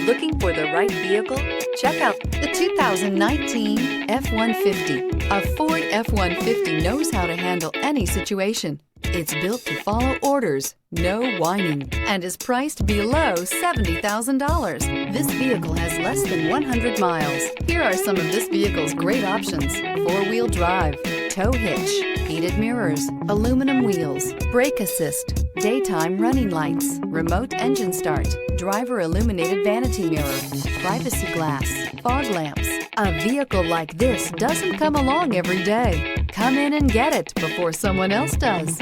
Looking for the right vehicle? Check out the 2019 F-150. A Ford F-150 knows how to handle any situation. It's built to follow orders, no whining, and is priced below $70,000. This vehicle has less than 100 miles. Here are some of this vehicle's great options: four-wheel drive, tow hitch, heated mirrors, aluminum wheels, brake assist, daytime running lights, remote engine start, driver illuminated vanity mirror, privacy glass, fog lamps. A vehicle like this doesn't come along every day. Come in and get it before someone else does.